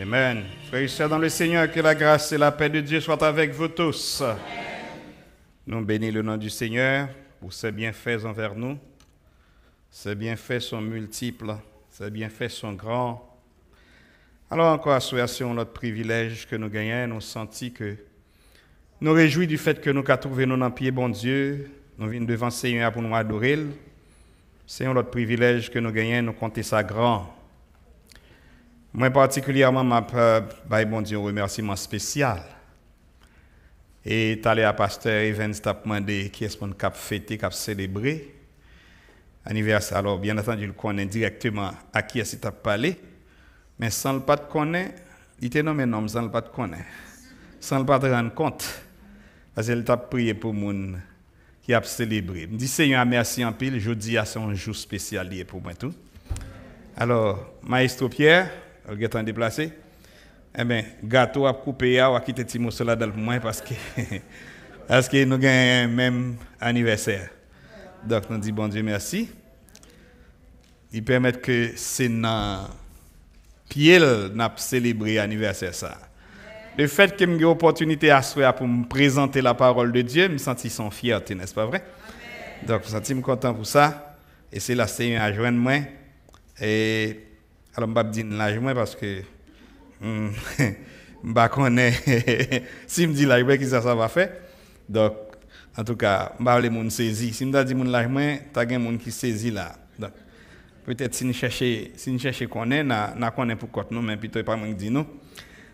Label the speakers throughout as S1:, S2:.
S1: Amen. Frères et sœurs dans le Seigneur, que la grâce et la paix de Dieu soient avec vous tous. Amen. Nous bénissons le nom du Seigneur pour ses bienfaits envers nous. Ses bienfaits sont multiples, ses bienfaits sont grands. Alors encore, association notre privilège que nous gagnons, nous sentons que nous réjouissons du fait que nous avons trouvé nos pieds, bon Dieu. Nous venons devant le Seigneur pour nous adorer. C'est notre privilège que nous gagnons, nous comptons ça grand. Moi particulièrement, je bon Dieu un remerciement spécial. Et t'allais à pasteur Evans t'a demandé qui est-ce qu'on a fêté, qui a célébré anniversaire. Alors bien entendu, il connaît directement à qui est-ce qu'il t'a parlé, mais sans le pas te connaître, il était nommé nom sans le pas te connaître, sans le pas te rendre compte, parce qu'il t'a prié pour moun qui a célébré. Je dis Seigneur merci en pile, jeudi c'est un jour spécial pour moi tout. Alors Maestro Pierre, il est en déplacé. Eh bien, gâteau a coupé à quitter Timo cela dans le moins parce que nous avons même anniversaire. Donc nous disons bon Dieu merci. Il permet que c'est dans pied n'a célébré l'anniversaire ça. Le fait que j'ai eu l'opportunité à souhaiter pour me présenter la parole de Dieu, je me sens son fierté, n'est-ce pas vrai? Donc je me sens content pour ça et c'est là Seigneur à joindre moi et alors je ne vais pas dire là parce que je connais si me dit là qui ça va faire. Donc en tout cas, je vais les gens saisir. Si me dit mon là moi, tu as des gens qui saisit là. Donc peut-être si nous cherchons connaît, na connaît pour côté nous mais plutôt pas moi qui dit nous.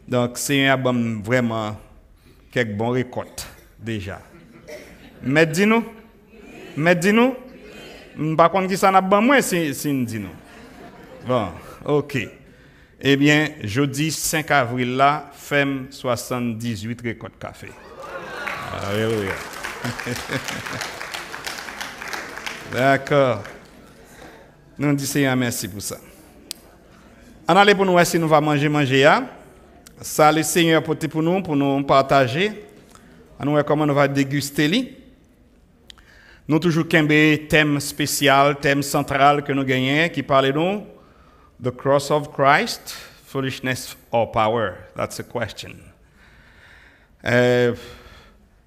S1: Donc c'est vraiment quelques bons récoltes déjà. Mais dis-nous. Par contre qui ça n'a pas moi si nous dit nous. Bon, OK. Eh bien, jeudi 5 avril là, femme 78 récoltes café. Alléluia. D'accord. Nous disons Seigneur merci pour ça. On allait pour nous voir si nous va manger là. Ça le Seigneur porté pour nous partager. On nous voir comment nous va déguster li. Nous toujours kembe thème spécial, thème central que nous gagnons qui parle nous the cross of Christ, foolishness or power? That's the question.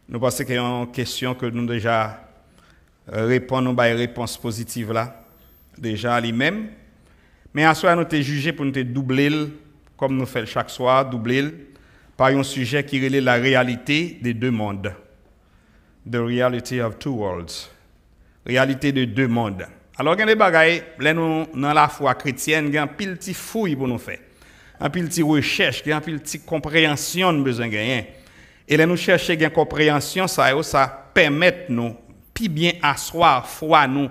S1: Nous pensons qu'il y a une question que nous déjà répondons par une réponse positive là, déjà lui-même. Mais à soi, nous avons jugé pour nous doubler, comme nous faisons chaque soir, doubler par un sujet qui relève la réalité des deux mondes. The reality of two worlds. Réalité de deux mondes. Alors, il y a des bagailles, dans la foi chrétienne, il y a un petit fouille pour nous faire. Un petit recherche, un petit compréhension de besoin de gagner. Et là, nous cherchons une compréhension, ça permet nous, puis bien asseoir foi nous,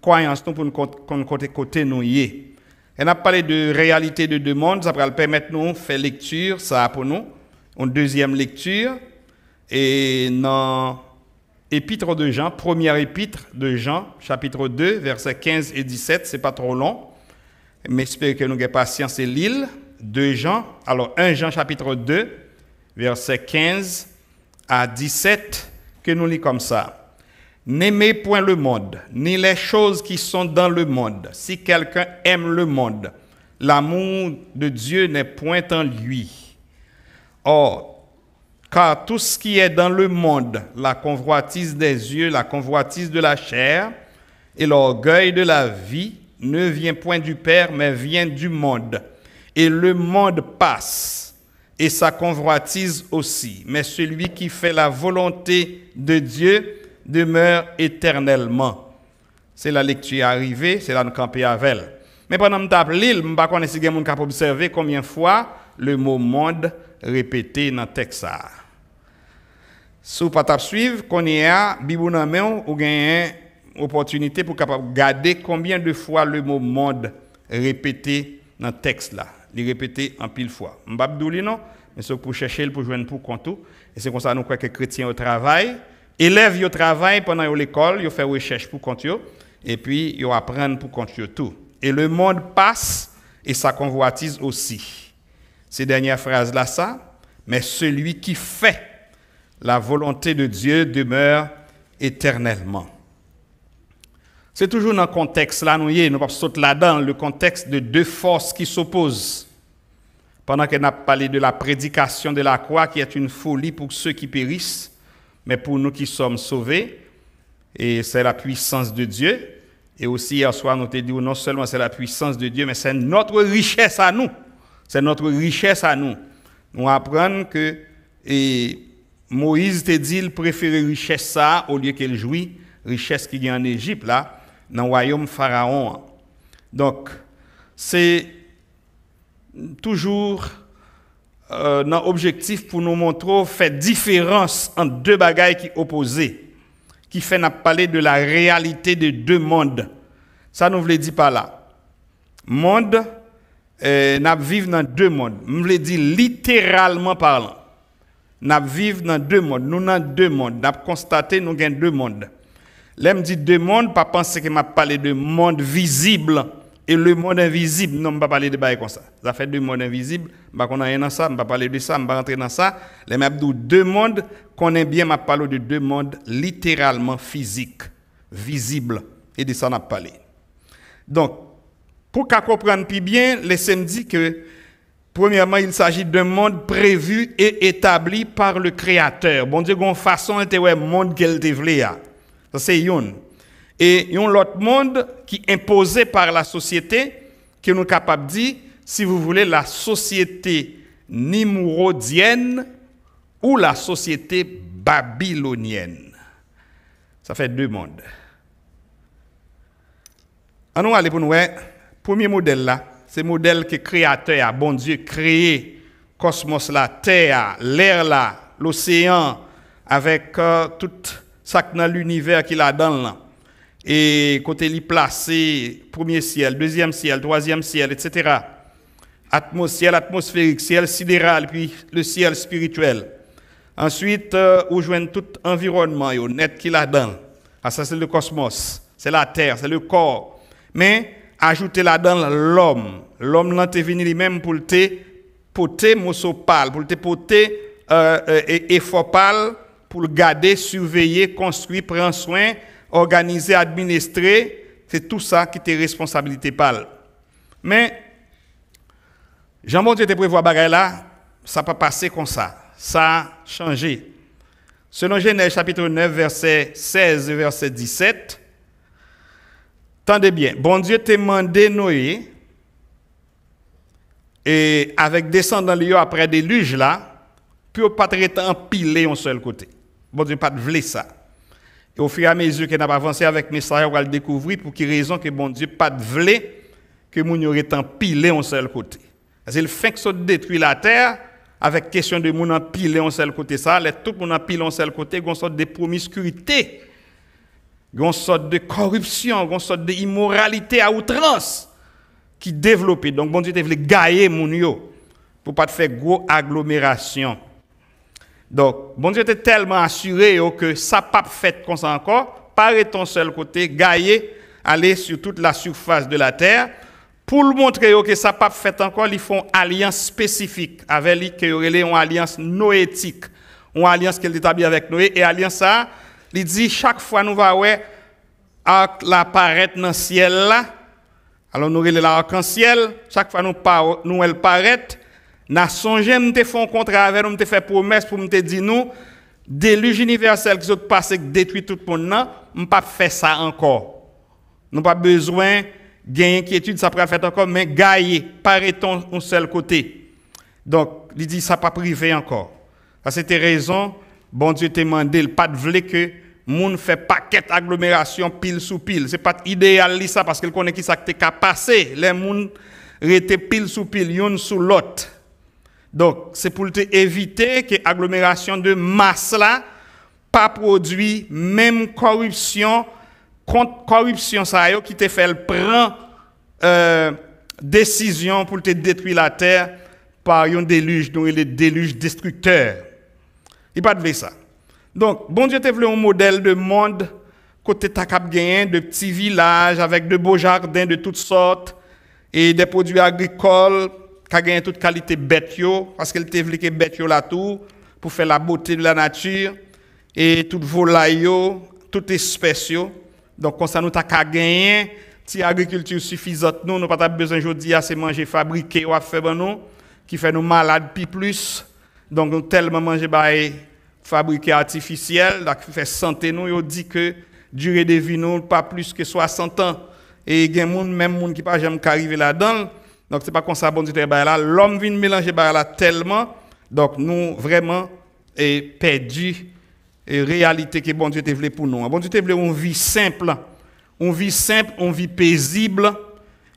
S1: croyance nous pour nous côté nous y. Et on a parlé de réalité de deux mondes, ça va permettre nous de faire lecture, ça pour nous, une deuxième lecture, et dans Épître de Jean, première épître de Jean, chapitre 2, versets 15 et 17, c'est pas trop long, mais j'espère que nous avons patience et l'île. 2 Jean, alors 1 Jean chapitre 2, versets 15 à 17, que nous lisons comme ça. N'aimez point le monde, ni les choses qui sont dans le monde. Si quelqu'un aime le monde, l'amour de Dieu n'est point en lui. Or, car tout ce qui est dans le monde, la convoitise des yeux, la convoitise de la chair et l'orgueil de la vie, ne vient point du Père, mais vient du monde. Et le monde passe, et sa convoitise aussi. Mais celui qui fait la volonté de Dieu demeure éternellement. C'est la lecture arrivée, c'est là nous camper avec elle. Mais pendant que je tape l'île, je ne sais pas si vous avez observé combien de fois le mot monde répété dans le texte. Si vous ne pouvez pas suivre, qu'on y a, Bible nan men, ou gagne une opportunité pour regarder combien de fois le mot monde répété dans le texte là. Il est répété en pile fois. Je ne sais pas non, mais c'est pour chercher, pour joindre pour compte. Et c'est comme ça nous croyons que les chrétiens au travail, élèves au travail pendant l'école, ils font recherche pour compte, et puis ils apprennent pour compte tout. Et le monde passe et sa convoitise aussi. Ces dernières phrases là, ça, mais celui qui fait la volonté de Dieu demeure éternellement. C'est toujours dans le contexte là, nous pas sauter là-dedans, le contexte de deux forces qui s'opposent. pendant qu'elle a parlé de la prédication de la croix qui est une folie pour ceux qui périssent, mais pour nous qui sommes sauvés, et c'est la puissance de Dieu. Et aussi hier soir, nous avons dit non seulement c'est la puissance de Dieu, mais c'est notre richesse à nous. C'est notre richesse à nous. Nous apprenons que Moïse te dit qu'il préférait richesse ça au lieu qu'elle jouit, richesse qui est en Égypte, là, dans le royaume Pharaon. Donc, c'est toujours un objectif pour nous montrer fait différence entre deux bagailles qui opposées, qui fait nous parler de la réalité de deux mondes. Ça nous voulait dire par là. Monde, nous vivons dans deux mondes. Nous voulons dire littéralement parlant. Nous vivons dans deux mondes. Nous dans deux mondes. Nous constaté nous avons deux mondes. Là, je dis deux mondes, pas penser que je parle de monde visible et le monde invisible. Non, je ne vais pas parler de bail comme ça. Ça fait deux mondes invisibles. Je ne vais pas rien dans ça, je ne vais pas parler de ça, je ne vais pas rentrer dans ça. Les je dis deux mondes, qu'on est bien, je parle de deux mondes littéralement physiques, visibles. Et de ça, on a parlé. Donc, pour qu'on comprenne plus bien, laissez-moi dire que, premièrement, il s'agit d'un monde prévu et établi par le Créateur. Bon Dieu, une façon de voir le monde qu'elle te voulait. Ça, c'est une. Et il y a l'autre monde qui est imposé par la société, que nous sommes capables de dire, si vous voulez, la société nimrodienne ou la société babylonienne. Ça fait deux mondes. On va aller pour nous. Premier modèle là, c'est le modèle que le Créateur, bon Dieu, créé cosmos la terre, l'air là, l'océan, avec tout ça dans l'univers qu'il a dans là. Et côté lui placé, premier ciel, deuxième ciel, troisième ciel, etc. Ciel atmosphérique, ciel sidéral, puis le ciel spirituel. Ensuite, on joint tout environnement net qu'il a dans. Ah, ça c'est le cosmos, c'est la terre, c'est le corps. Mais ajoutez là-dedans l'homme. L'homme là est venu lui-même pour te porter mossopal, pour te porter effort pal, pour le garder, surveiller, construire, prendre soin, organiser, administrer. C'est tout ça qui est responsabilité pal. Mais Jean-Bon Dieu te prévoit bagay là, ça pas passer comme ça. Ça a changé. Selon Genèse chapitre 9 verset 16 et verset 17. Tendez bien, bon Dieu t'a demandé Noé, et avec descendant lieu après déluge là, puis au pas traiter empilé un seul côté. Bon Dieu pas de vle ça. Et au fur et à mesure qu'il n'a pas avancé avec message, on va le découvrir pour quelle raison que bon Dieu pas de vle que moun aurait empilé un seul côté. C'est le fait que ça détruit la terre avec question de moun empilé un seul côté ça, tout moun empilé un seul côté, une sorte de promiscuité. Une sorte de corruption, une sorte d'immoralité à outrance qui développait. Donc, bon Dieu, te voulait gailler moun yo pour pas te faire gros agglomération. Donc, bon Dieu, était tellement assuré que ça pas fait comme ça encore, par ton seul côté, gailler, aller sur toute la surface de la terre, pour le montrer que ça pas fait encore, ils font alliance spécifique avec lui, qui aurait une alliance noétique, une alliance qu'elle établit avec Noé, et alliance ça, il dit chaque fois nous va ouais l'apparaître dans le ciel là. Alors nous relève l'arc-en-ciel, chaque fois nous elle paraît, n'a songé me te font contrat avec nous, me te fait promesse pour me te dire nous déluge universel qui s'est passé détruit tout le monde là, on pas faire ça encore. Nous pas besoin gagner inquiétude ça pourrait faire encore mais gailler paraît-on un seul côté. Donc il dit ça pas privé encore. À cette raison bon Dieu t'a demandé le pas de vle que moun fait paquet agglomération pile sous pile. C'est pas idéal ça parce qu'il connaît qui ça qui t'a passé. Les moun rete pile sous pile, yon sous l'autre. Donc c'est pour te éviter que agglomération de masse là pas produit même corruption contre corruption ça yo qui te fait prend décision pour te détruire la terre par un déluge dont il est déluge destructeur. Il pas de ça. Donc, bon Dieu te voulu un modèle de monde côté ta cap gagné de petits villages avec de beaux jardins de toutes sortes et des produits agricoles qui gagnent toute qualité bête yo parce qu'elle te voulu que bête yo la tout pour faire la beauté de la nature et toute volaille yo, toute espèce yo. Donc comme ça nous ta gagné si agriculture suffisante nous pas besoin jodi à se manger fabriquer ou à faire nous qui fait nous malades puis plus. Donc nous tellement manger bail fabriqué artificiel, qui fait santé nous, il dit que durée de vie nous pas plus que 60 ans. Et il y a même monde qui pas jamais arrivé là-dedans. Donc c'est pas comme ça bon Dieu là, l'homme vient mélanger là tellement. Donc nous vraiment et perdu et réalité que bon Dieu te voulait pour nous. Bon Dieu te voulait une vie simple, une vie paisible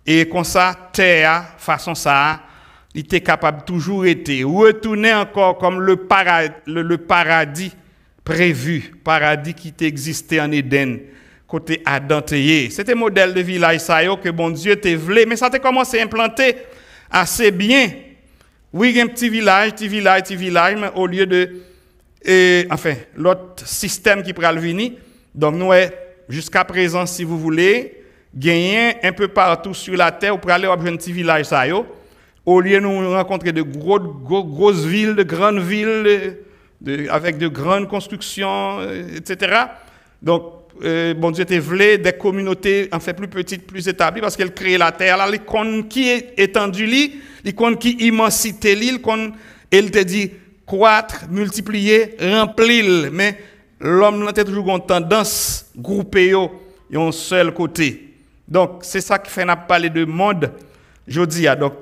S1: et comme ça terre façon ça il était capable toujours été retourner encore comme le paradis prévu, paradis qui existait en Éden côté Adam. C'était modèle de village ça que bon Dieu te voulait, mais ça a commencé à implanter assez bien. Oui, il y a un petit village, mais au lieu de l'autre système qui pourra venir. Donc nous jusqu'à présent si vous voulez gagner un peu partout sur la terre pour aller à un petit village ça au lieu de nous rencontrer de grosses villes, de grandes villes, avec de grandes constructions, etc. Donc, bon Dieu te voulait des communautés plus petites, plus établies, parce qu'elle crée la terre. Là, l'icône qui est étendue, l'icône qui immensité, l'icône, elle te dit croître, multiplier, remplir. Mais l'homme a toujours une tendance groupée à un seul côté. Donc, c'est ça qui fait nous parler de monde. Je dis, donc,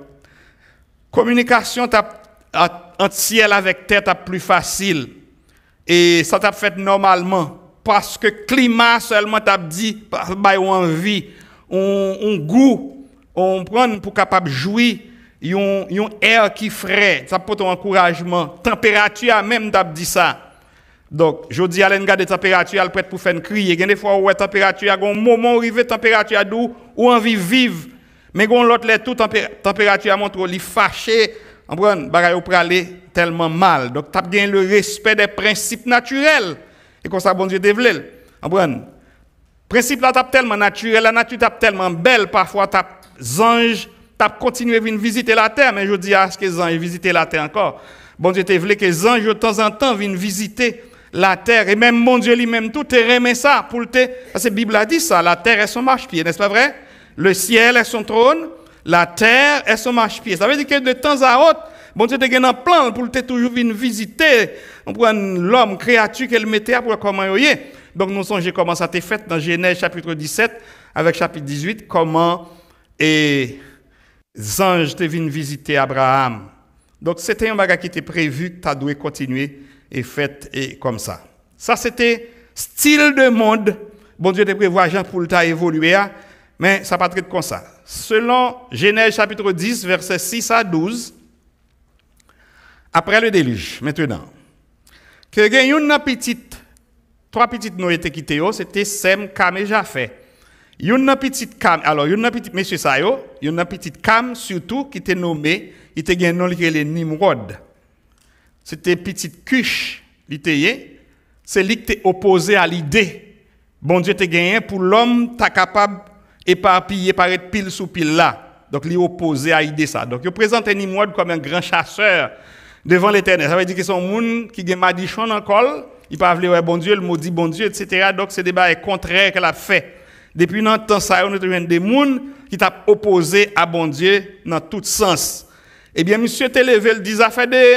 S1: communication entre ciel avec terre est plus facile. Et ça t'a fait normalement. Parce que climat seulement t'a dit, bah, envie, on goût, on prend pour capable jouir, un air qui frais, ça peut ton encouragement. Température même t'a dit ça. Donc, je dis à l'engarde de température, elle prête pour faire crier. Il y a des fois où la température, un moment où arrive température d'où ou envie vivre. Mais quand l'autre les tout température montre li fâché, on prend bagaille pour aller tellement mal. Donc tu as bien le respect des principes naturels. Et comme ça bon Dieu développe. On prend principe là tellement naturel, la nature est tellement belle parfois anges t'a continué à venir visiter la terre, mais je dis à ce que les anges visiter la terre encore. Bon Dieu te voulait que les anges de temps en temps viennent visiter la terre et même mon Dieu lui-même tout te remet ça pour te parce que la Bible a dit ça, la terre est son marchepied, n'est-ce pas vrai? Le ciel est son trône, la terre est son marchepied. Ça veut dire que de temps à autre, bon Dieu te donne un plan pour te toujours venir visiter. On prend l'homme, créature qu'elle mettait pour comment il est. Donc nous songez comment ça t'est fait dans Genèse chapitre 17 avec chapitre 18, comment les anges te viennent visiter Abraham. Donc c'était un bagage qui était prévu, que tu as dû continuer et fait et comme ça. Ça c'était style de monde. Bon Dieu te prévoit Jean pour le évoluer. Mais ça pas traiter comme ça. Selon Genèse chapitre 10, versets 6 à 12, après le déluge, maintenant, que il y a une petite, trois petites nous étaient quittées, c'était Sem, Cam et Japheth. Il y a une petite Cam, alors il y a une petite, monsieur Sayo, il y a une petite Cam surtout qui était nommée, il était un nom qui est Nimrod. C'était petite Cush, c'est lui qui était opposé à l'idée. Bon Dieu te gagné pour l'homme, tu es capable éparpillé par être pile sous pile là. Donc, il est opposé à l'idée ça. Donc, il présente Nimrod comme un grand chasseur devant l'Éternel. Ça veut dire que c'est un monde qui a madichon dans le col, il peut appeler ouais, bon Dieu, le maudit bon Dieu, etc. Donc, c'est des débats contraires qu'elle a fait. Depuis longtemps, ça, on a des gens qui t'a opposé à bon Dieu dans tout sens. Eh bien, monsieur te levé, il dit, ça fait des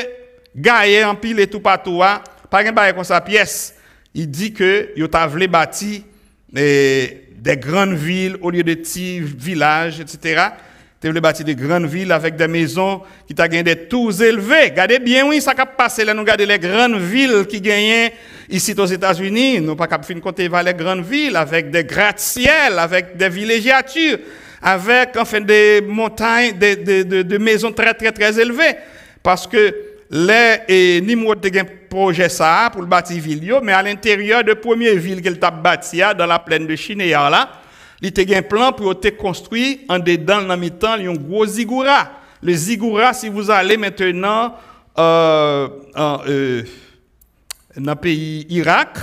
S1: gaillers en pile et tout partout, pas un bail comme sa pièce. Il dit que il t'a voulu bâtir des grandes villes au lieu de petits villages, etc. Tu voulais bâtir des grandes villes avec des maisons qui t'a gagné des tours élevés. Regardez bien, oui, ça a passé là, nous regardons les grandes villes qui gagnent ici aux États-Unis. Nous pas capable de compter les grandes villes avec des gratte-ciel, avec des villégiatures, avec enfin des montagnes, de maisons très, très, très élevées. Parce que les Nimrod a un projet ça pour le bâtir ville, mais à l'intérieur de la première ville qu'elle a bâti dans la plaine de Chinéa là, il a un plan pour te construire en dedans dans mi-temps un gros ziggoura. Le ziggoura, si vous allez maintenant dans le pays Irak,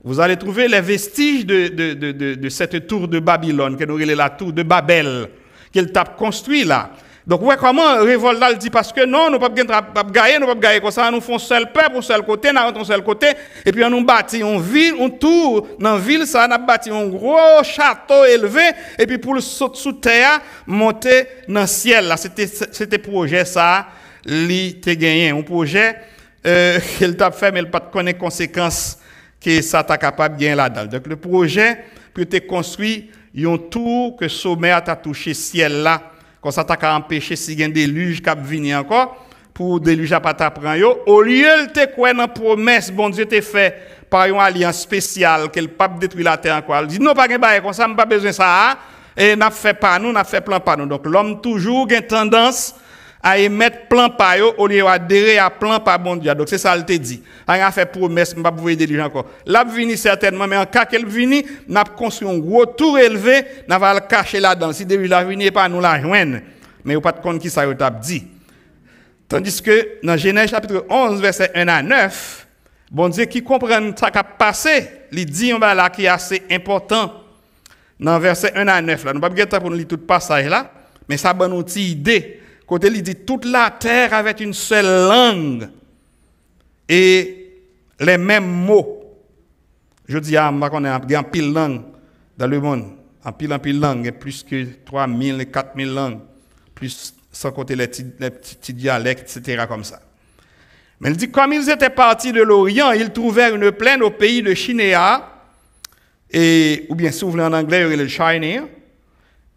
S1: vous allez trouver les vestiges de cette tour de Babylone, que nous appelons la tour de Babel, qu'elle a construit là. Donc, ouais, comment révolte là, dit parce que non, nous ne pouvons pas gagner comme ça, nous faisons seul peuple, un seul côté, nous avons un seul côté, et puis nous bâtissons une ville, un tour, dans la ville, ça, nous avons bâti un gros château élevé, et puis pour le saut sous terre, monter dans le ciel, là, c'était projet ça, il a gagné un projet qu'il t'a fait, mais il n'a pas de conséquences que ça t'a capable de gagner là-dedans. Donc le projet peut être construit, un tour que sommet a touché ciel là, comme ça t'a empêché si il y a un déluge qui venir encore, pour déluge à pas t'apprendre yo. Au lieu de te quoi dans promesse, bon Dieu t'a fait par une alliance spéciale, que le pape détruit la terre encore. Il dit non, pas de comme ça, pas besoin de ça. Et n'a fait pas nous, n'a fait plan pas nous. Donc l'homme toujours a tendance à émettre plan par eux au lieu d'adhérer à plan par bon Dieu. Donc c'est ça qu'il te dit. Il a fait promesse, pas pouvoir aider les gens encore. Là vini certainement, mais en cas qu'elle vini, n'a construit un gros tour élevé, n'a va le cacher là-dedans. Si depuis la vini pas nous la joindre. Mais vous pas de compte qui ça t'a dit. Tandis que dans Genèse chapitre 11 verset 1 à 9, bon Dieu qui comprend ça qui a passé, il dit on va là qui est assez important. Dans verset 1 à 9 là, nous pas bien temps pour nous lire tout passage là, mais ça donne une idée. Côté il dit toute la terre avait une seule langue et les mêmes mots. Je dis à moi qu'on a en pile langue dans le monde, en pile langue, il y a plus que 3000 et 4000 langues, plus sans compter les petits dialectes, etc. comme ça. Mais il dit comme ils étaient partis de l'Orient, ils trouvèrent une plaine au pays de Chinéa, et, ou bien si vous voulez en anglais, il y aurait le Shinéa,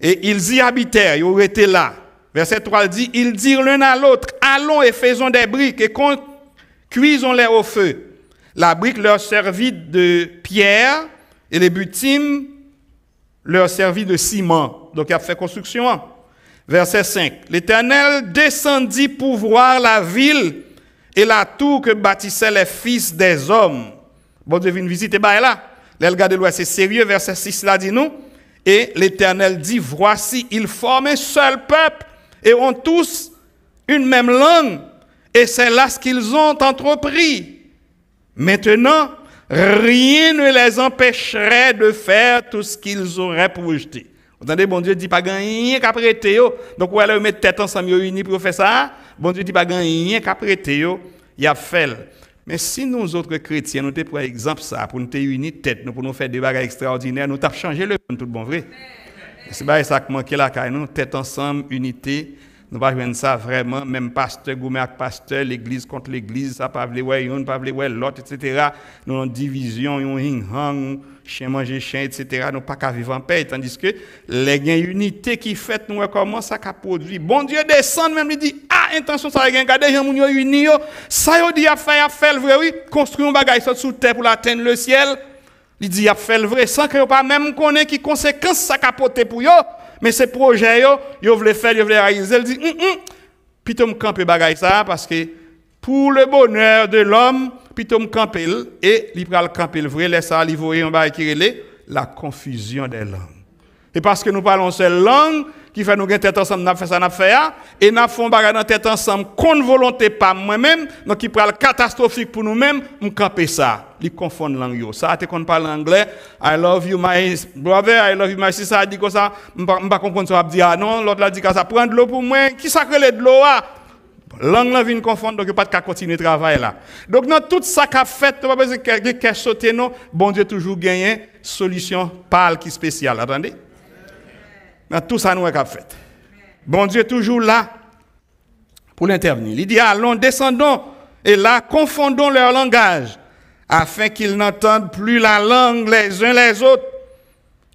S1: et ils y habitèrent, ils auraient été là. Verset 3 dit, ils dirent l'un à l'autre, allons et faisons des briques et cuisons-les au feu. La brique leur servit de pierre et les butines leur servit de ciment. Donc il a fait construction. Verset 5, l'Éternel descendit pour voir la ville et la tour que bâtissaient les fils des hommes. Bon Dieu vient visiter là. Là, regardez le c'est sérieux. Verset 6 là dit nous. Et l'Éternel dit, voici, ils forment un seul peuple et ont tous une même langue. Et c'est là ce qu'ils ont entrepris. Maintenant, rien ne les empêcherait de faire tout ce qu'ils auraient projeté. Vous entendez, bon Dieu dit pas gagner qu'à prêter. Donc, vous allez mettre tête ensemble unis pour faire ça. Bon Dieu dit pas gagner qu'à prêter. Il a fait. Mais si nous autres chrétiens, nous avons par exemple ça, pour nous unir tête, pour nous faire des bagages extraordinaires, nous avons changé le monde, tout bon vrai. C'est pas ça qui manque là, car nous, tête ensemble, unité. Nous ne pouvons pas ça vraiment, même pasteur, gourmet avec pasteur, l'église contre l'église, ça pas vle ouais, on pas vle ouais l'autre, etc. Nous avons division, on hing-hang, chien manger chien, etc. Nous pas qu'à vivre en paix, tandis que les gains unité qui fait nous comment ça qu'a produit. Bon Dieu descend même il dit intention ça gain garder gens moun uni yo, ça yo dit a fait le vrai oui, construire un bagage sous terre pour atteindre le ciel. Il dit a fait le vrai sans que yo pas même connaît qui conséquences ça capoter pour yo. Mais ces projets, yo voulez faire, yo voulez réaliser. Il dit, plutôt me camper bagay ça, parce que pour le bonheur de l'homme, plutôt me camper, et il va le camper le vrai, laisse ça, il voit un bagay qui relève la confusion des langues. Et parce que nous parlons seule langue, qui fait nous gagner tête ensemble, nous fait ça, nous fait ça, et nous faisons bagay dans tête ensemble, contre volonté pas moi-même, donc qui parle catastrophique pour nous-mêmes, nous camper ça. Ils confondent langue yo. Ça, quand on parle anglais, I love you my brother, I love you my sister, ça dit comme ça, on pas comprendre ça, dit ah non, l'autre là dit que ça prend de l'eau pour moi, qui ça crée de l'eau ah? Langue là vient confondre donc pas de continuer le travail là. Donc dans tout ça qu'a fait, pas besoin de sauter non, bon Dieu toujours gagné solution parle qui spéciale, attendez. Dans tout ça nous qu'a fait. Bon Dieu toujours là pour l'intervenir. Il dit allons descendons et là confondons leur langage, afin qu'ils n'entendent plus la langue les uns les autres.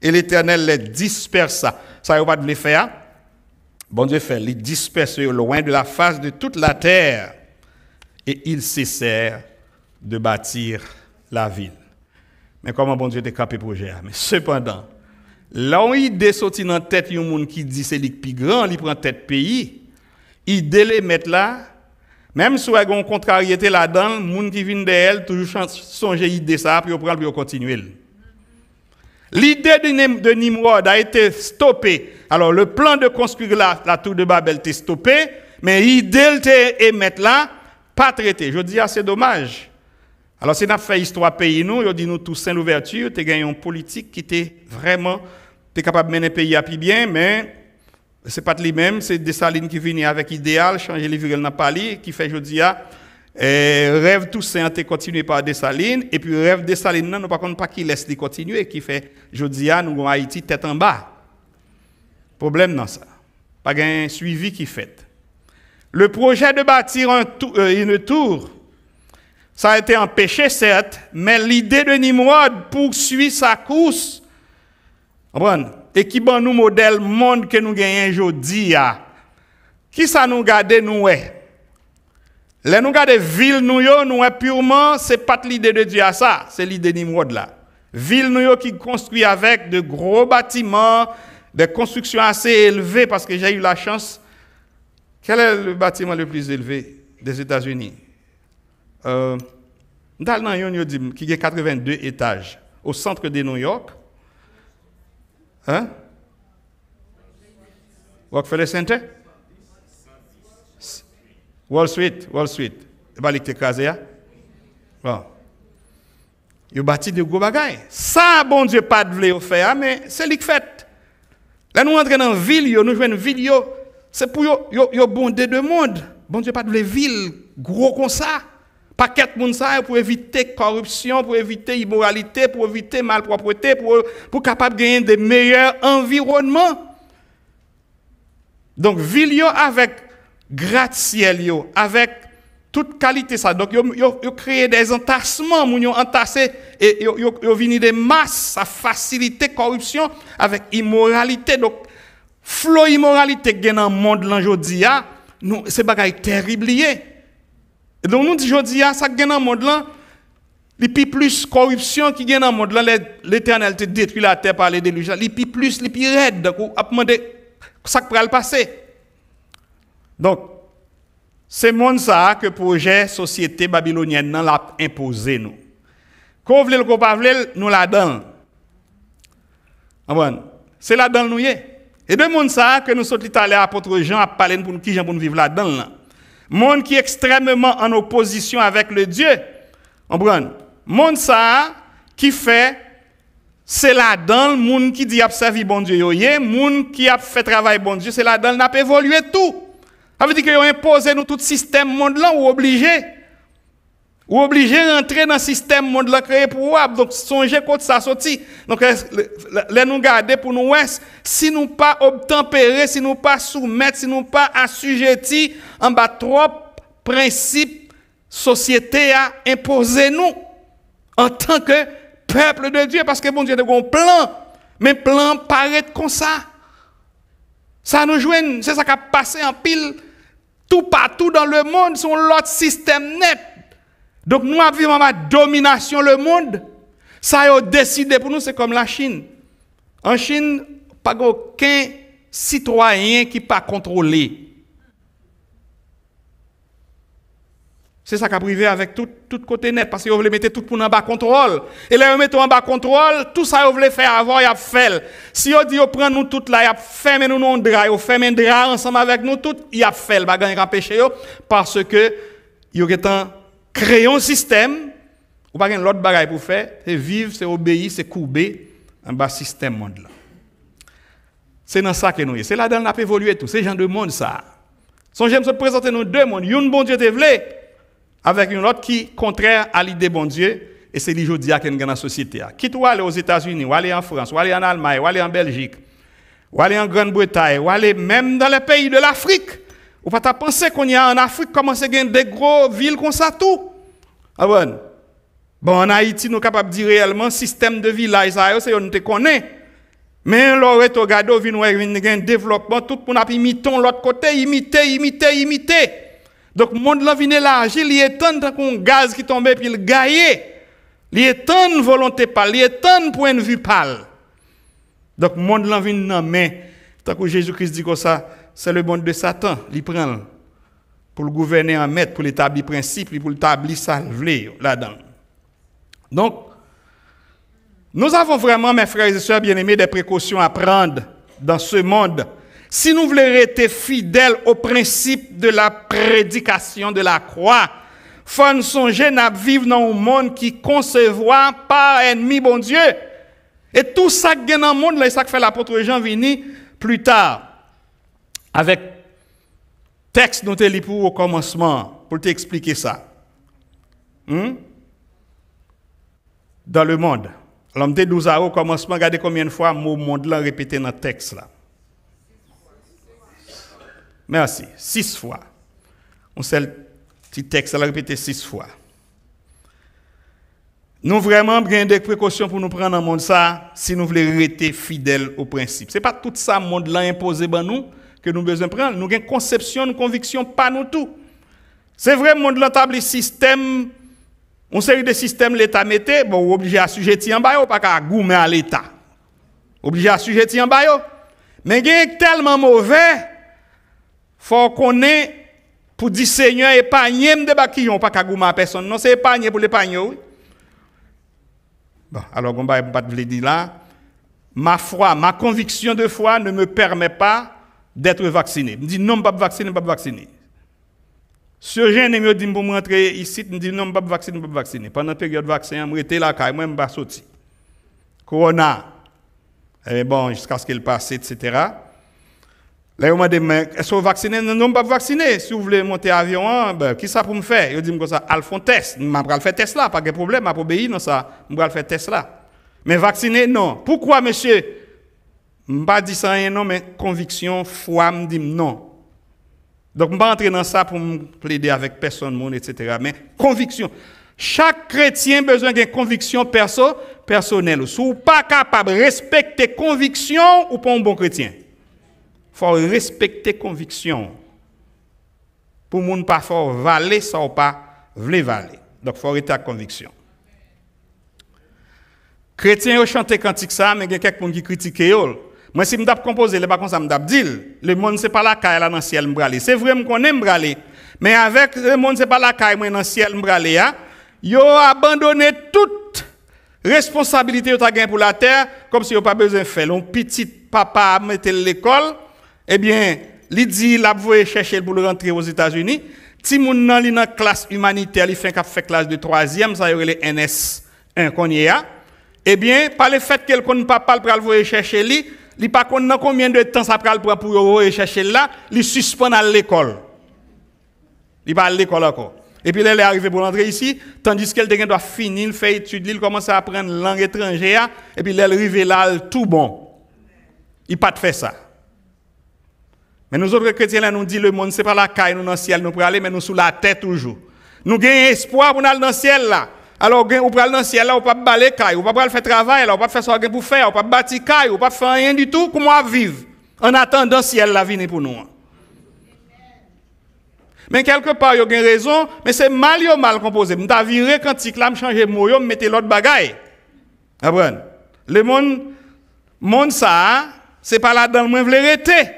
S1: Et l'Éternel les dispersa. Ça, il va pas de faire. Bon Dieu fait, les disperse loin de la face de toute la terre. Et ils cessèrent de bâtir la ville. Mais comment bon Dieu a capé le projet? Mais cependant, là où il est sorti dans la tête de monde qui dit c'est le plus grand, il prend tête pays, il les mettre là. Même si il y a une contrariété là-dedans, les gens qui viennent d'elle, toujours songer l'idée ça, puis prendre puis continuer. L'idée de Nimrod a été stoppée. Alors, le plan de construire la tour de Babel était stoppé, mais l'idée de mettre là, pas traité. Je dis, c'est dommage. Alors, si on a fait histoire pays, nous, on dit nous tous sans ouverture, tu as gagné une politique qui était vraiment, tu es capable de mener le pays à plus bien, mais ce n'est pas lui-même, c'est Dessalines qui vient avec idéal, changer les virils dans Pali, qui fait aujourd'hui, rêve Toussaint de continuer par Dessalines, et puis rêve Dessalines, non, par contre, pas qui laisse de continuer, qui fait aujourd'hui, nous avons Haïti tête en bas. Problème dans ça. Pas un suivi qui fait. Le projet de bâtir une tour, ça a été empêché, certes, mais l'idée de Nimrod poursuit sa course. Et qui ban nous modèle monde que nous gagnons aujourd'hui. Qui ça nous garde nous est? Les nous garde ville nous est purement, c'est pas l'idée de Dieu à ça, c'est l'idée de Nimrod là. Ville nous qui construit avec de gros bâtiments, des constructions assez élevées, parce que j'ai eu la chance. Quel est le bâtiment le plus élevé des États-Unis? Dans qui a 82 étages au centre de New York. Hein? Rockefeller Center? Wall Street. C'est pas l'écrasé, hein? Bon. Il a bâti de gros bagailles. Ça, bon Dieu, pas de vle faire, mais c'est lui qui fait. Là, nous entrons dans une ville, nous jouons une ville, c'est pour yo bondé de monde. Bon Dieu, pas de ville gros comme ça. Pas quatre monde ça pour éviter corruption, pour éviter immoralité, pour éviter malpropreté, pour capable gagner des meilleurs environnements. Donc ville yo avec gratte-ciel yo, avec toute qualité ça. Donc yo créé des entassements, moun yo entassé et yo vini des masses, ça facilite corruption avec immoralité. Donc flot immoralité qui dans le monde aujourd'hui nous c'est bagaille terrible lié. Et donc nous disons aujourd'hui ça qui dans le monde là, les plus corruption qui gagne dans le monde là, l'Éternel te détruit la terre par les déluges, les plus raide. Donc on a demandé ça qui va le passer. Donc c'est monde ça que projet société babylonienne l'a imposé nous. Qu'on vle ou pas vle, nous la donne. C'est la donne nous y est. Et de monde ça que nous sommes allés à apôtre Jean à parler pour nous qui Jean pour nous vivre là-dedans là. Monde qui est extrêmement en opposition avec le Dieu. Monde ça qui fait c'est là-dedans monde qui dit a servi bon Dieu yoye, monde qui a fait travail bon Dieu, c'est là-dedans n'a pas évolué tout. Ça veut dire que ont imposé nous tout système monde là ou obligé rentrer dans le système monde là créé pour vous. Donc songez quand ça sorti. Donc les nous garder pour nous si nous pas obtempérer, si nous pas soumettre, si nous pas assujettis en bas trop principes société a imposé nous en tant que peuple de Dieu parce que bon Dieu a un plan, mais plan paraît comme ça. Ça nous joue, c'est ça qui a passé en pile tout partout dans le monde, son l'autre système net. Donc nous vivons ma domination le monde. Ça a décidé pour nous, c'est comme la Chine. En Chine, pas aucun citoyen qui pas contrôlé. C'est ça qui a privé avec tout côté net parce qu'ils voulaient mettre tout pour en bas contrôle. Et là ils mettent en bas contrôle, tout ça ils voulaient faire avant, ils a fait. Si on dit on prend nous tout là, ils a fermé nous non drap, ils fermé drap ensemble avec nous tout, ils a fait le bagage empêché parce que ils ont créé un système ou pas l'autre bagage pour faire, c'est vivre, c'est obéir, c'est courber en bas système monde là. C'est dans ça que nous est. C'est là-dedans qu'on a évolué tout, c'est genre de monde ça. Son j'aime se présenter nous deux mondes, une bon Dieu te voulait avec une autre qui contraire à l'idée bon Dieu et c'est l'aujourd'hui qui est dans la société. Quitte ou aller aux États-Unis, ou aller en France, ou aller en Allemagne, ou aller en Belgique, ou aller en Grande-Bretagne, ou aller même dans les pays de l'Afrique. Ou pas t'as pensé qu'on y a en Afrique commence à gagner des gros villes comme ça tout. Ah bon. Bon en Haïti nous capable de dire réellement système de village ça c'est on te connaît. Mais l'aurait regardé vinn un développement tout pour n'a imiter l'autre côté imiter. Donc le monde là vient élargi, il est tant qu'on gaz qui tombe puis il gagne. Il est tant volonté pas, il est tant point de vue pas. Donc le monde là vient dans main. Tant que Jésus-Christ dit comme ça, c'est le monde de Satan, il prend pour le gouverner en maître, pour l'établir principe, pour l'établir salvé là-dedans. Donc nous avons vraiment, mes frères et sœurs bien-aimés, des précautions à prendre dans ce monde. Si nous voulons rester fidèles au principe de la prédication de la croix, il faut nous songer à vivre dans un monde qui concevoir par ennemi bon Dieu. Et tout ça qui est dans le monde, c'est ça que fait l'apôtre Jean vini plus tard. Avec texte dont il pour au commencement, pour t'expliquer ça. Dans le monde. L'homme de 12 au commencement, regardez combien de fois le mot monde là répété dans le texte là. Merci. 6 fois. On seul petit texte, elle a répété 6 fois. Nous vraiment bien des précautions pour nous prendre dans le monde ça, si nous voulons rester fidèles au principe. C'est pas tout ça le monde là imposé par nous que nous besoin prendre. Nous avons une conception, une conviction, pas nous tout. C'est vrai, le monde là établi système, une série de systèmes l'État mettait, bon, obligé à assujettir en bas, pas qu'à goumer à l'État. Obligé à assujettir en bas. Mais il est tellement mauvais, faut qu'on ait pour dire Seigneur, épargnez de bakillon, pas qu'à goumer à personne. Non, c'est épargner pour l'épargner, oui. Bon, alors, on va pas dire là, ma foi, ma conviction de foi ne me permet pas d'être vacciné. Je dis non, pas vacciné, pas vacciné. Ce jeune me dit pour me rentrer ici, je dis non, pas vacciné, pas vacciné. Pendant la période de vaccin, je suis là, moi, je ne pas sortir. Corona, bon, jusqu'à ce qu'elle passe, etc. Là, on m'a dit, est-ce que vous vacciné? Non, pas vacciné. Si vous voulez monter en avion, ben, qui ça pour me faire? Je dis comme ça, al font test. Je vais faire test là, pas de problème, je vais obéir dans ça. Je vais faire test là. Mais vacciné, non. Pourquoi, monsieur? Je ne pas dire ça rien, non, mais conviction, foi, me dit non. Donc, je ne vais pas entrer dans ça pour me plaider avec personne, monde, etc. Mais conviction. Chaque chrétien a besoin d'une conviction personnelle. Si vous n'êtes pas capable de respecter conviction, ou pas un bon chrétien. Il faut respecter conviction. Pour ne pas faire valer ça ou pas vle valer. Donc, il faut arrêter la conviction. Chrétiens ont chanté cantique ça, mais il y a quelqu'un qui critique. Moi, si je me composé, les comme ça, je me dis, le monde, ce n'est pas la caille là dans le ciel, c'est vrai, je connais m'braler. Mais avec le monde, ce n'est pas la caille dans le ciel, ils ont abandonné toute responsabilité qu'ils ont pour la terre, comme si ils n'ont pas besoin de faire. Un petit papa mettait l'école, eh bien, il dit, il a voulu chercher pour rentrer aux États-Unis. Si moun nan li dans classe humanitaire, il fait classe de 3e, ça y aurait les NS1 qu'on y a. Eh bien, par le fait qu'elle ne papa pour aller chercher lui, il pas connaît combien de temps ça prend pour aller chercher là, il suspend à l'école. Il va à l'école encore. Et puis là, il est arrivé pour rentrer ici, tandis qu'elle doit finir, il fait études, il commence à apprendre langue étrangère, et puis là, il arrive là, tout bon. Il pas de faire ça. Mais nous autres chrétiens, là, nous disons le monde, ce n'est pas la caille, nous dans le ciel, nous pour aller, mais nous sous la tête toujours. Nous avons espoir pour aller dans le ciel là. Alors, on peut aller dans le ciel là, on ne peut pas balayer caille, on ne peut pas faire travail là, on ne peut pas faire ce qu'on pour faire, on ne peut pas bâtir caille, on ne peut pas faire rien du tout, comment vivre en attendant le ciel là venir pour nous. Mais quelque part, il y a une raison, mais c'est mal composé. Je t'ai viré quand il a changé de mot, je mettais l'autre bagaille. Le monde ça, c'est pas là-dedans, moi je veux rester.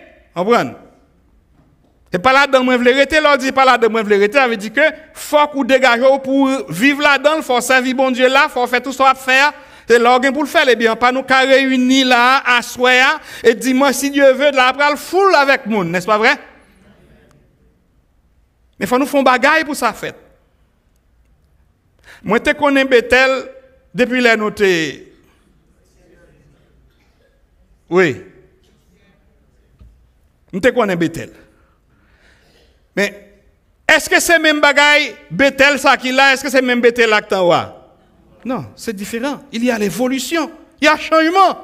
S1: C'est pas là-dedans, moi je veux rester. L'autre dit pas là-dedans, moi je veux rester. Ça veut dire que faut qu'on dégage pour vivre là-dedans, il faut servir bon Dieu là, il faut faire tout ce qu'on a à faire. C'est l'organe pour le faire, eh bien, pas nous qu'à réunir là, à soir, et dis-moi si Dieu veut, de la après le foule avec monde, n'est-ce pas vrai? Mais il faut nous faire bagaille pour ça fait. Moi, je connais Bethel depuis les notés. Oui. Je connais Bethel. Mais est-ce que c'est même bagaille Bethel ça qui là? Est-ce que c'est même Bethel là qui Non, c'est différent. Il y a l'évolution. Il y a changement.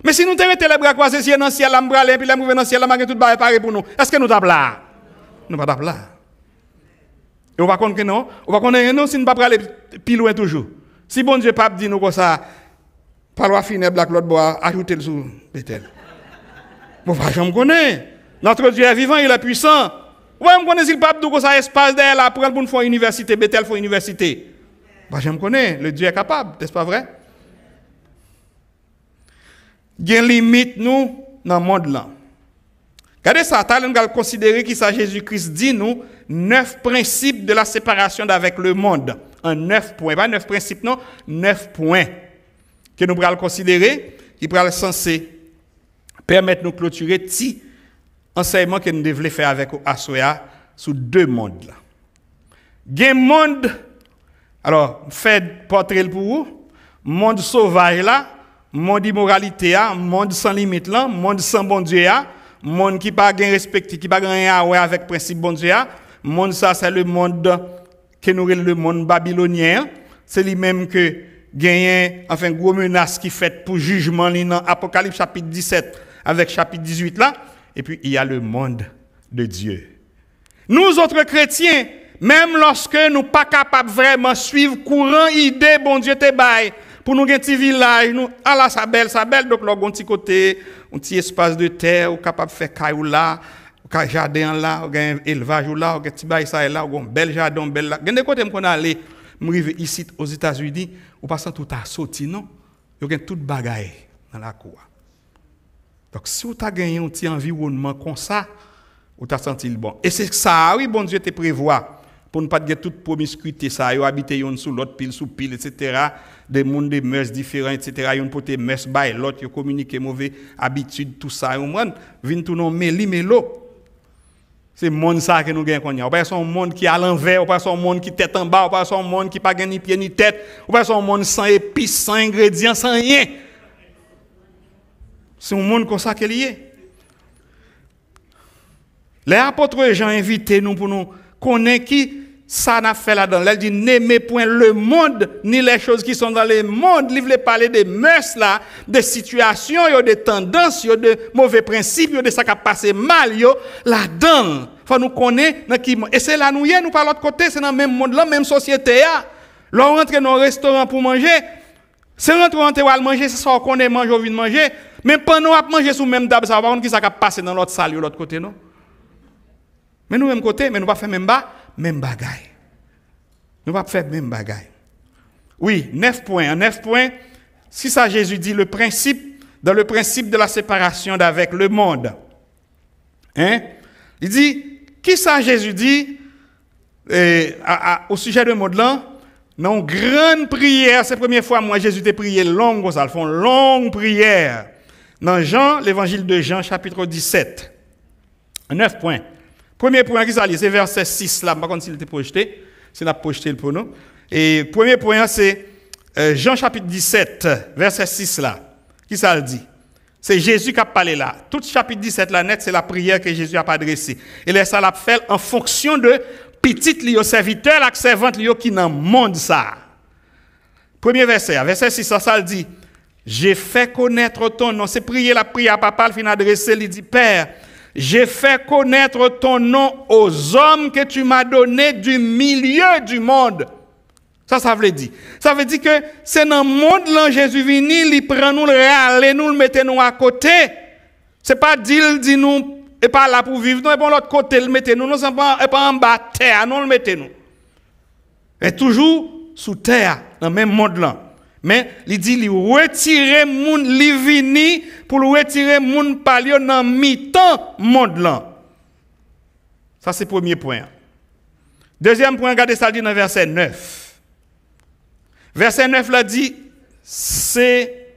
S1: Mais si nous te mettons les bras croisés, si dans le ciel, et puis dans le ciel, tout va réparer pour nous. Est-ce que nous sommes là? Nous ne sommes pas là. Et on va connaître que non. On va connaître que non si nous ne sommes pas aller plus loin toujours. Si bon Dieu pape dit nous comme ça, par loi funèbre, l'autre bois, ajoutez le sous Bethel. Bon, je me connais. Notre Dieu est vivant, il est puissant. Ouais, je me connais si le pape dit comme ça, espace derrière là, pour une fois université, Bethel faut université. Bah, je me connais, le Dieu est capable, n'est-ce pas vrai? Il y a une limite, nous, dans le monde là. Regardez ça, nous allons considérer que ça Jésus-Christ dit, nous, 9 principes de la séparation d'avec le monde. En 9 points. Pas 9 principes, non, 9 points. Que nous allons considérer, qui pourraient censé permettre de nous clôturer petit enseignement que nous devons faire avec Asoya sous 2 mondes là. Il y a un monde. Alors, faites portrait pour vous. Monde sauvage là, monde immoralité là, monde sans limite là, monde sans bon Dieu là, monde qui pas gain respecté, qui pas rien à voir avec principe bon Dieu là. Monde ça c'est le monde que nous appelons le monde babylonien. C'est lui même que gagne enfin gros menace qui fait pour jugement dans Apocalypse chapitre 17 avec chapitre 18 là et puis il y a le monde de Dieu. Nous autres chrétiens, même lorsque nous pas capables vraiment suivre courant idée bon Dieu te bail pour nous un petit village, nous là ça belle donc là un petit côté, un petit espace de terre ou capable faire caillou là, un jardin là, un élevage là, un petit bail ça là, un bel jardin belle là. Gen des côtés qu'on aller m'rive ici aux États-Unis, ou passant tout à sorti non, yo gen toute bagaille dans la cour. Donc si vous avez gagné un petit environnement comme ça, vous avez senti le bon. Et c'est ça, oui, bon Dieu te prévoit pour ne pas avoir toute promiscuité, ça, vous habitez un sous l'autre, pile sous pile, etc. Des mondes, des mœurs différents, etc. Vous pouvez mœurs by l'autre, vous communiquez mauvais habitude, tout ça. Vous venez tout non méli-mélo. C'est le monde ça que nous gagnons. On pas un monde qui est à l'envers, on pas un monde qui est tête en bas, on pas un monde qui n'a pas ni pied ni tête, on pas un monde sans épices, sans ingrédients, sans rien. C'est un monde comme ça qu'il y est. Les apôtres Jean invités nous pour nous connaître qui ça n'a fait là-dedans. Elle dit n'aimez point le monde ni les choses qui sont dans le monde. Il voulait parler des mœurs là, des situations, des tendances, de mauvais principes, de ça qui a passé mal là-dedans. Faut nous connaître et c'est là nous y nous par l'autre côté, c'est dans le même monde là, même société là. Là on rentre dans un restaurant pour manger. C'est rentrer à manger, c'est ça qu'on est manger, on vient manger. Mais pendant à manger sous même table, ça va pas qui ça a passé dans l'autre salle de l'autre côté non. Mais nous même côté, mais nous pas faire même bagaille. Nous pas faire même bagaille. Oui, 9 points. En 9 points, si ça Jésus dit dans le principe de la séparation d'avec le monde. Hein? Il dit qui ça Jésus dit au sujet de monde là? Dans une grande prière, c'est la première fois moi Jésus t'a prié longue, ça font longue prière. Dans Jean, l'évangile de Jean chapitre 17. 9 points. Premier point qui s'allie, c'est verset 6 là, par contre s'il était projeté, c'est la projeté pour nous. Et premier point c'est Jean chapitre 17, verset 6 là. Qui ça le dit? C'est Jésus qui a parlé là. Tout chapitre 17 là net, c'est la prière que Jésus a adressée. Et là ça l'a fait en fonction de petite li au serviteur, la servante li qui dans monde ça. Premier verset 6 ça le dit. J'ai fait connaître ton nom. C'est prier la prière papa le fin adressé, il dit Père, j'ai fait connaître ton nom aux hommes que tu m'as donné du milieu du monde. Ça veut dire. Ça veut dire que c'est dans le monde là Jésus vini, il prend nous le réaler, nous le mettez nous à côté. C'est pas dit nous et pas là pour vivre, non et bon l'autre côté le mettez nous, non et pas en bas terre, non le mettez nous. Et toujours sous terre dans le même monde là. Mais il dit il retirer moun li vini pour retirer moun palio dans mi-temps monde là. Ça c'est premier point. Deuxième point, regardez ça dit dans verset 9. Verset 9 là dit c'est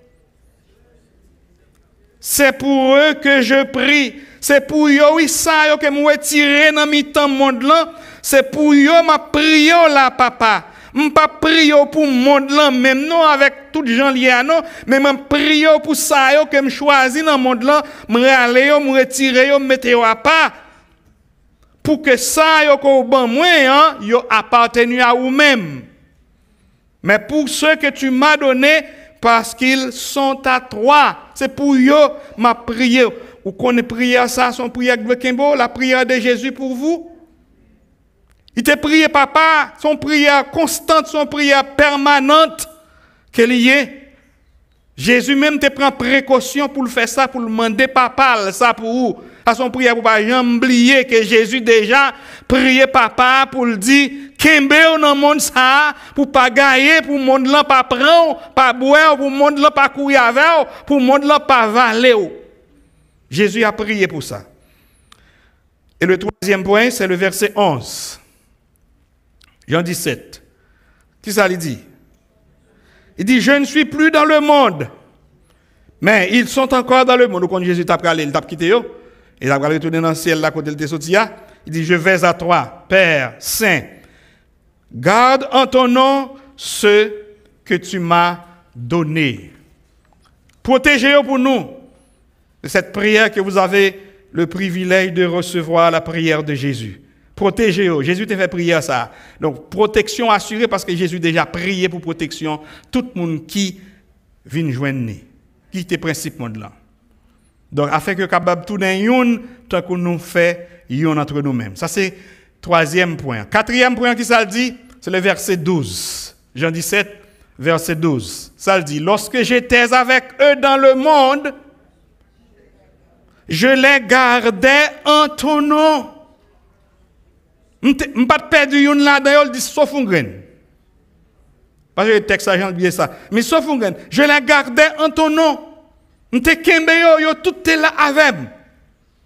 S1: pour eux que je prie. C'est pour eux oui ça yo que me retirer dans mi-temps monde là, c'est pour eux ma prière là papa. Je ne pas prier pour le monde là, même non avec tout les gens liés à nous, mais je prie pour ça que je choisis dans le monde là, je aller, je retirer, je mettre à part. Pour que ça que bon moi, yo appartenu à vous-même. Mais pour ceux que tu m'as donné, parce qu'ils sont à toi, c'est pour eux ma prière. Vous connaissez prière ça, son prière de la prière de Jésus pour vous? Il te prie, papa, son prière constante, son prière permanente, qu'elle y est. Jésus même te prend précaution pour le faire ça, pour le demander, papa, ça pour vous. À son prière, pour ne pas jamais oublier que Jésus déjà prié papa pour le dire, qu'embe dans le monde ça, pour pas gagner, pour le monde là pas prendre, pas boire, pour le monde là pas courir avec, pour le monde là pas valer. Jésus a prié pour ça. Et le troisième point, c'est le verset 11. Jean 17. Qui ça lui dit? Il dit, je ne suis plus dans le monde, mais ils sont encore dans le monde. Quand Jésus t'a parlé, il t'a quitté, il a retourné dans le ciel, là, côté de sorti. Il dit, je vais à toi, Père Saint. Garde en ton nom ce que tu m'as donné. Protégez-vous pour nous de cette prière que vous avez le privilège de recevoir, la prière de Jésus. Protégez-vous. Jésus t'a fait prier ça. Donc, protection assurée parce que Jésus déjà prié pour protection. Tout le monde qui vient joindre, qui est principe monde là. Donc, afin que capable tout d'un yon, tant que nous fait yon entre nous-mêmes. Ça, c'est troisième point. Quatrième point qui ça le dit, c'est le verset 12. Jean 17, verset 12. Ça le dit, lorsque j'étais avec eux dans le monde, je les gardais en ton nom. Je n'ai pas perdu yon là-dedans, il dit sauf un grain. Parce que le texte a oublié ça. Mais sauf un grain, je les gardais en ton nom. Je t'ai kembe yo, tout est là avec moi.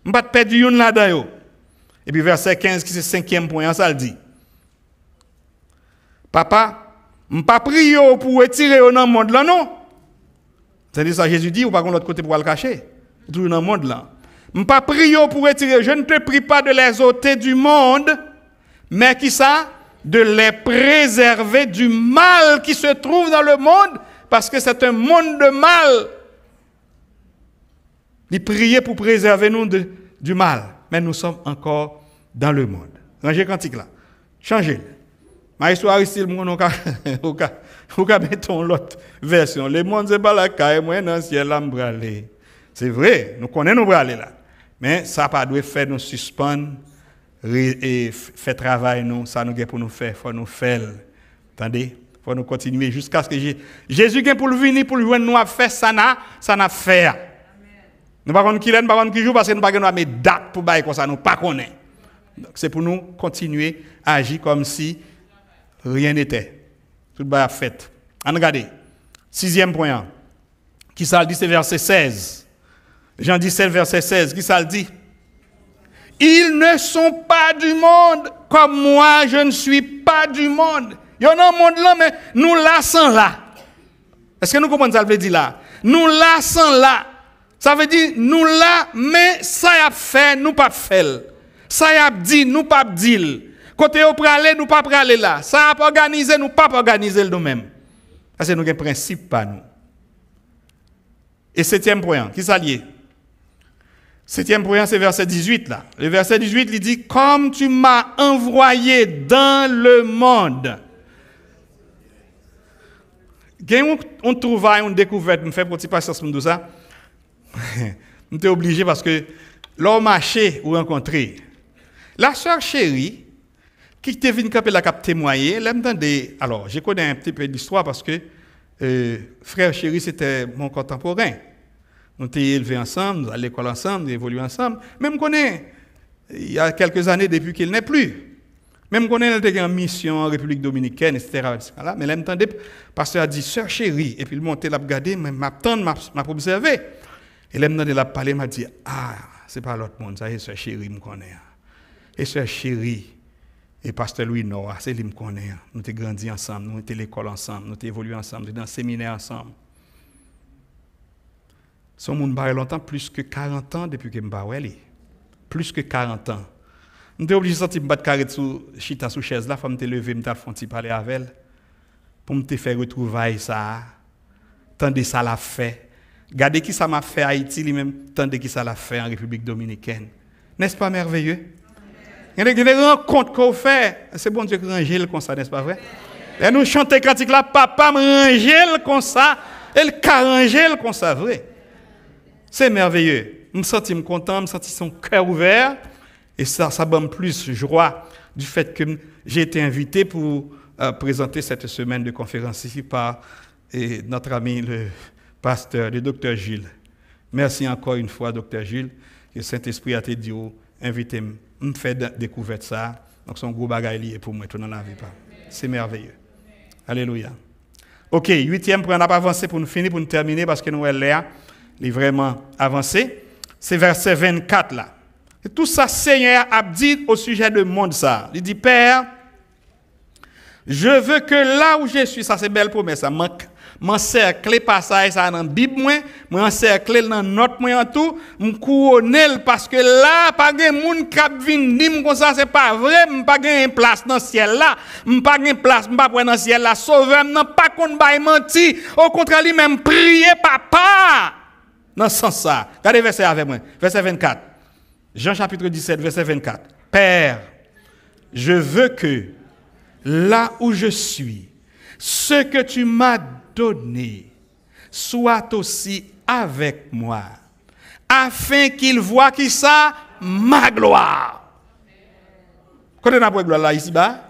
S1: Je n'ai pas perdu yon là-dedans. Et puis verset 15, qui c'est le cinquième point, ça le dit. Papa, je n'ai pas prié pour retirer dans le monde là, non. C'est-à-dire ça, Jésus dit, ou pas de l'autre côté pour le cacher. Toujours dans le monde là. Je n'ai pas prié pour retirer. Je ne te prie pas de les ôter du monde, mais qui ça? De les préserver du mal qui se trouve dans le monde, parce que c'est un monde de mal. Il priait pour préserver nous du mal, mais nous sommes encore dans le monde. Rangez cantique là. Changez. Ma histoire ici, vous mettons l'autre version. Le monde c'est pas la caille, moi dans le ciel là m'braler. C'est vrai, nous connaissons nous braler là. Mais ça pas doit faire nous suspendre et faire travail nous, ça nous pour nous faire, faut nous faire. Attendez, faut nous continuer jusqu'à ce que Jésus vient pour venir pour joindre nous à faire ça n'a faire. Nous ne savons pas qui joue parce que nous n'avons pas de date pour bailler comme ça, nous ne connaissons pas. C'est pour nous continuer à agir comme si rien n'était. Tout est fait. On regarde. Sixième point. Qui ça le dit, c'est verset 16. Jean 17, verset 16. Qui ça le dit? Ils ne sont pas du monde, comme moi, je ne suis pas du monde. Il y a un monde là, mais nous là sans là. Est-ce que nous comprenons ça veut dire là? Nous là sans là. Ça veut dire, nous là, mais ça y a fait, nous pas fait. Ça y a dit, nous pas dit. Côté au pralé, nous pas pralé là. Ça a organisé, nous pas organisé nous-mêmes. Ça c'est nous un principe pas nous. Et septième point, qui s'allie? Septième point, c'est verset 18 là. Le verset 18, il dit, comme tu m'as envoyé dans le monde. On trouvaille, on découverte, on fait petit passage pour tout ça. On était obligé parce que l'homme marché ou rencontré. La sœur chérie, qui était venue camper la cap témoigner, elle m'entendait. Alors, je connais un petit peu d'histoire parce que frère chéri, c'était mon contemporain. Nous étions élevés ensemble, nous à l'école ensemble, nous évoluons ensemble. Même je connais, il y a quelques années depuis qu'il n'est plus. Même je connais, il était en mission en République Dominicaine, etc. Mais elle m'entendait, le pasteur a dit, sœur chérie, et puis il montait, l'a regardé, m'a observé. Et là, il a parlé, m'a dit, ah, c'est pas l'autre monde, ça y est, sœur chérie, me connaît. Et sœur chérie, et pasteur Louis Noah, c'est lui me connaît. Nous avons grandi ensemble, nous avons été à l'école ensemble, nous avons évolué ensemble, nous avons dans le séminaire ensemble. Son monde barre longtemps, plus que 40 ans depuis que je me plus que 40 ans. Nous sommes obligés de sortir me battre carré sous chita sous chaise là, faut me lever, me faire parler avec elle pour me faire retrouver ça. Tandis ça l'a fait. Regardez qui ça m'a fait à Haïti lui-même, tandis qui ça l'a fait en République Dominicaine. N'est-ce pas merveilleux? Il y a des rencontres qu'on fait. C'est bon Dieu qui range comme ça, n'est-ce pas vrai? Et nous chantons cantique là, papa me range comme ça, elle range comme ça, vrai. C'est merveilleux. Je me sens content, je me sens son cœur ouvert. Et ça donne plus joie du fait que j'ai été invité pour présenter cette semaine de conférence ici par notre ami le pasteur, le docteur Gilles. Merci encore une fois, docteur Gilles. Le Saint-Esprit a été dit, invité me faire découvrir ça. Donc, son gros bagage lié pour moi, tout dans la vie. C'est merveilleux. Alléluia. OK, huitième point, on n'a pas avancé pour nous finir, pour nous terminer, parce que nous, elle est vraiment avancé. C'est verset 24 là. Et tout ça, Seigneur a dit au sujet du monde ça. Il dit, Père, je veux que là où je suis, ça c'est belle promesse, ça m'encercler passage ça dans la Bible, m'encercler dans notre moi en tout, m'couronner parce que là, pas de monde qui vient dire comme ça, c'est pas vrai, m'pas gain place dans le ciel là, m'pas gain place, m'pas dans le ciel là, sauveur, non pas qu'on baille menti, au contraire, lui même prier papa. Dans ce sens ça. Regardez verset avec moi, verset 24. Jean chapitre 17, verset 24. Père, je veux que là où je suis, ce que tu m'as donné soit aussi avec moi, afin qu'il voit qui ça? Ma gloire. Quand on a pour gloire là, ici-bas?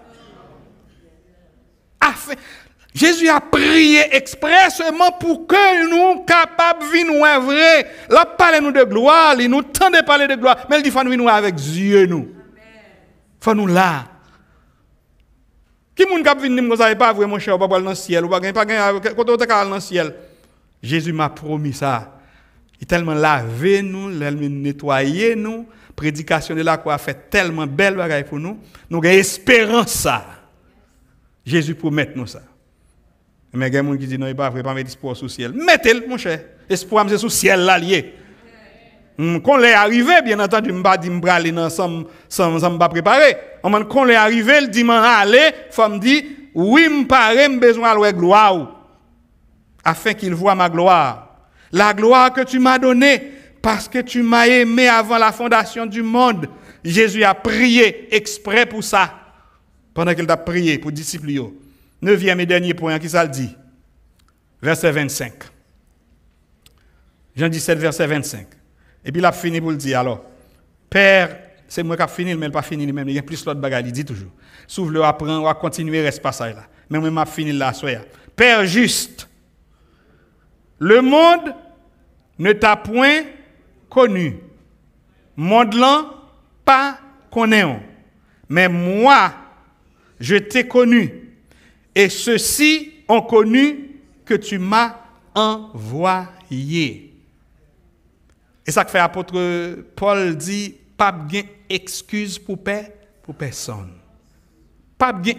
S1: Jésus a prié expressément pour que nous capables de vivre vrai. Là, parlez-nous de gloire, il nous tente de parler de gloire, mais il dit qu'il faut nous vivre avec Dieu. Il faut nous là. Qui moun k'ap vinn comme ça pas vraiment cher, pas dans le ciel, ou pas quand on est dans le ciel. Jésus m'a promis ça. Il tellement lavé nous, il nettoyé nous, prédication de la croix fait tellement belle bagaille pour nous. Nous avons espérance ça. Jésus promet nous ça. Mais il y a des gens qui disent non, il ne pas mettre espoir sous le ciel. Mettez-le, mon cher. Espoir, c'est sous le ciel là lié. Quand l'est arrivé, bien entendu, je ne vais pas dire sans me préparer. Quand l'est arrivé, il dit allez, il faut me dire oui, je me besoin de gloire. Afin qu'il voie ma gloire. La gloire que tu m'as donnée, parce que tu m'as aimé avant la fondation du monde. Jésus a prié exprès pour ça. Pendant qu'il a prié pour les disciples. 9e et dernier point, qui ça le dit? Verset 25. Jean 17, verset 25. Et puis il a fini pour le dire. Alors, Père, c'est moi qui a fini, mais il n'a pas fini lui-même. Il y a plus l'autre bagarre, il dit toujours. S'ouvre-le, apprend, on va continuer, reste pas ça là. Mais moi, je fini là, soya. Père juste, le monde ne t'a point connu. Monde là, pas connaît. Mais moi, je t'ai connu. Et ceux-ci ont connu que tu m'as envoyé. Et ça que fait l'apôtre Paul dit, pas de excuse pour personne. Pas de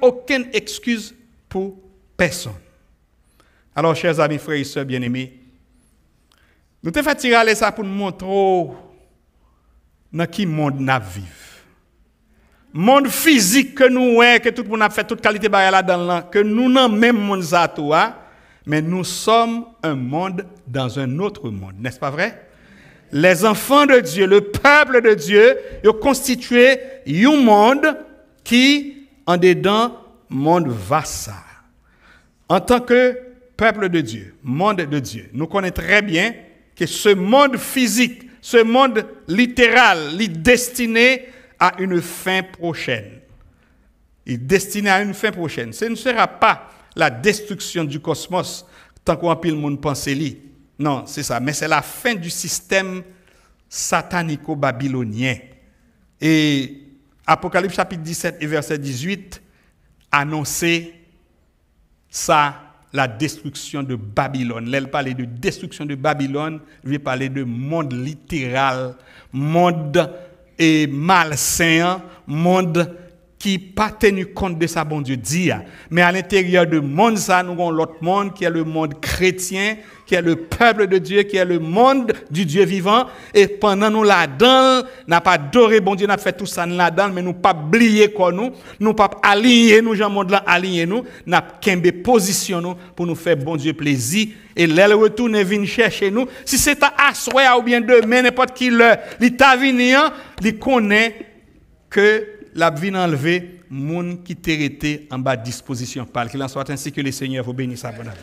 S1: aucune excuse pour personne. Alors, chers amis, frères et sœurs bien-aimés, nous te fait tirer ça pour nous montrer dans quel monde nous vivons. Monde physique que nous avons, que tout le monde a fait toute qualité de là-dedans, que nous n'avons même monde ça toi, mais nous sommes un monde dans un autre monde, n'est-ce pas vrai? Les enfants de Dieu, le peuple de Dieu, ils ont constitué un monde qui, en dedans, monde vassal. En tant que peuple de Dieu, monde de Dieu, nous connaissons très bien que ce monde physique, ce monde littéral, est destiné à une fin prochaine. Il est destiné à une fin prochaine. Ce ne sera pas la destruction du cosmos, tant qu'on pile le monde pense li. Non, c'est ça. Mais c'est la fin du système satanico-babylonien. Et Apocalypse chapitre 17 et verset 18 annonçait ça, la destruction de Babylone. Elle parlait de destruction de Babylone, il parlait de monde littéral, monde et malsain, monde qui pas tenu compte de ça, bon Dieu dit. Mais à l'intérieur de monde, ça, nous avons l'autre monde qui est le monde chrétien, qui est le peuple de Dieu, qui est le monde du Dieu vivant. Et pendant nous là-dedans, n'a pas adoré bon Dieu, n'a fait tout ça là-dedans, mais nous pas oublier quoi nous pas aligner nous, Jean monde là, aligner nous, n'a qu'embe position nous pour nous faire bon Dieu plaisir. Et l'aile retourne vient chercher nous. Si c'est à assoir ou bien demain, n'importe qui l'heure, l'État venir, il connaît que la vie enlevé, moun qui t'est en bas de disposition. Par qu'il en soit ainsi que le Seigneur vous bénisse abondamment.